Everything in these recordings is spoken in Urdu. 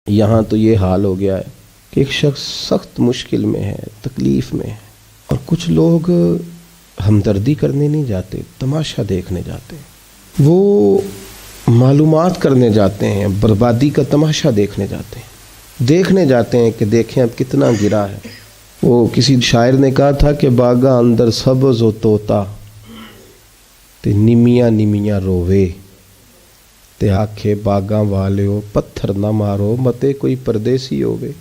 یہاں تو یہ حال ہو گیا ہے کہ ایک شخص سخت مشکل میں ہے، تکلیف میں ہے، اور کچھ لوگ ہمدردی کرنے نہیں جاتے، تماشا دیکھنے جاتے ہیں، وہ معلومات کرنے جاتے ہیں، بربادی کا تماشا دیکھنے جاتے ہیں کہ دیکھیں اب کتنا گرا ہے۔ وہ کسی شاعر نے کہا تھا کہ باغاں اندر سبز و طوطا تے نمیاں نمیاں رووے تے آکھے باغاں والیو پتھر نہ مارو متے کوئی پردیسی ہووے۔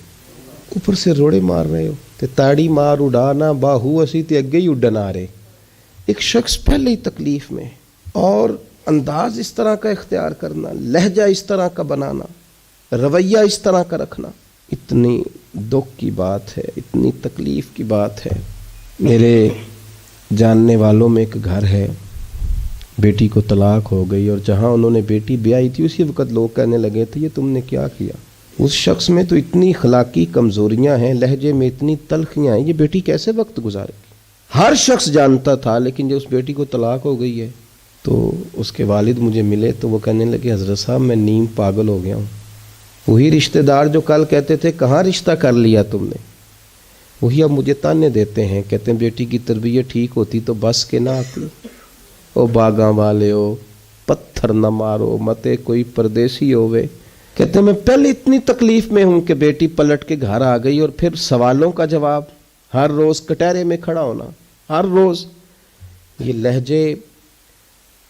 اوپر سے روڑے مار رہے ہو تے تاڑی مار اڑانا باہو اسی تے اگے ہی اڈن آ رہے۔ ایک شخص پہلے ہی تکلیف میں اور انداز اس طرح کا اختیار کرنا، لہجہ اس طرح کا بنانا، رویہ اس طرح کا رکھنا، اتنی دکھ کی بات ہے، اتنی تکلیف کی بات ہے۔ میرے جاننے والوں میں ایک گھر ہے، بیٹی کو طلاق ہو گئی، اور جہاں انہوں نے بیٹی بیائی تھی اسی وقت لوگ کہنے لگے تھے یہ تم نے کیا کیا؟ اس شخص میں تو اتنی اخلاقی کمزوریاں ہیں، لہجے میں اتنی تلخیاں ہیں، یہ بیٹی کیسے وقت گزارے گی؟ ہر شخص جانتا تھا، لیکن جب اس بیٹی کو طلاق ہو گئی ہے تو اس کے والد مجھے ملے تو وہ کہنے لگے حضرت صاحب میں نیم پاگل ہو گیا ہوں۔ وہی رشتہ دار جو کل کہتے تھے کہاں رشتہ کر لیا تم نے، وہی اب مجھے تانے دیتے ہیں، کہتے ہیں بیٹی کی تربیت ٹھیک ہوتی تو بس کے نہ آتی۔ او باغاں والے ہو پتھر نہ مارو متے کوئی پردیسی ہووے۔ کہتے ہیں میں پہلے اتنی تکلیف میں ہوں کہ بیٹی پلٹ کے گھر آ گئی، اور پھر سوالوں کا جواب، ہر روز کٹہرے میں کھڑا ہونا، ہر روز۔ یہ لہجے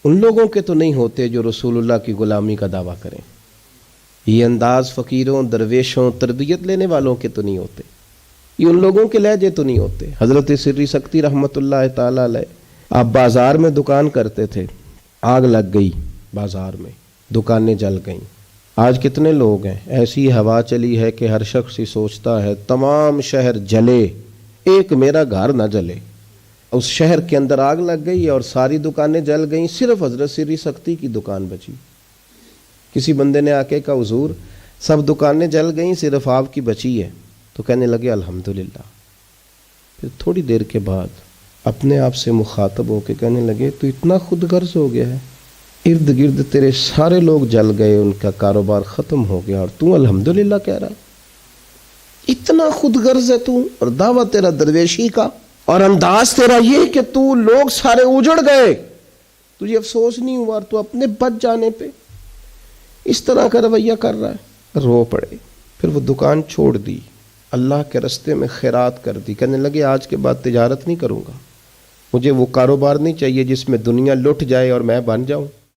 ان لوگوں کے تو نہیں ہوتے جو رسول اللہ کی غلامی کا دعویٰ کریں، یہ انداز فقیروں، درویشوں، تربیت لینے والوں کے تو نہیں ہوتے، یہ ان لوگوں کے لہجے تو نہیں ہوتے۔ حضرت سری سکتی رحمۃ اللہ تعالی علیہ، آپ بازار میں دکان کرتے تھے، آگ لگ گئی بازار میں، دکانیں جل گئیں۔ آج کتنے لوگ ہیں، ایسی ہوا چلی ہے کہ ہر شخص ہی سوچتا ہے تمام شہر جلے، ایک میرا گھر نہ جلے۔ اس شہر کے اندر آگ لگ گئی اور ساری دکانیں جل گئیں، صرف حضرت سری سکتی کی دکان بچی۔ کسی بندے نے آ کے کہا حضور سب دکانیں جل گئیں صرف آپ کی بچی ہے، تو کہنے لگے الحمدللہ۔ پھر تھوڑی دیر کے بعد اپنے آپ سے مخاطب ہو کے کہنے لگے تو اتنا خود غرض ہو گیا ہے، ارد گرد تیرے سارے لوگ جل گئے، ان کا کاروبار ختم ہو گیا، اور تو الحمدللہ کہہ رہا، اتنا خود غرض ہے تو، اور دعویٰ تیرا درویشی کا، اور انداز تیرا یہ کہ تو لوگ سارے اجڑ گئے، تجھے افسوس نہیں ہوا، اور تو اپنے بچ جانے پہ اس طرح کا رویہ کر رہا ہے۔ رو پڑے، پھر وہ دکان چھوڑ دی، اللہ کے رستے میں خیرات کر دی، کہنے لگے آج کے بعد تجارت نہیں کروں گا، مجھے وہ کاروبار نہیں چاہیے جس میں دنیا لٹ جائے اور میں بن جاؤں۔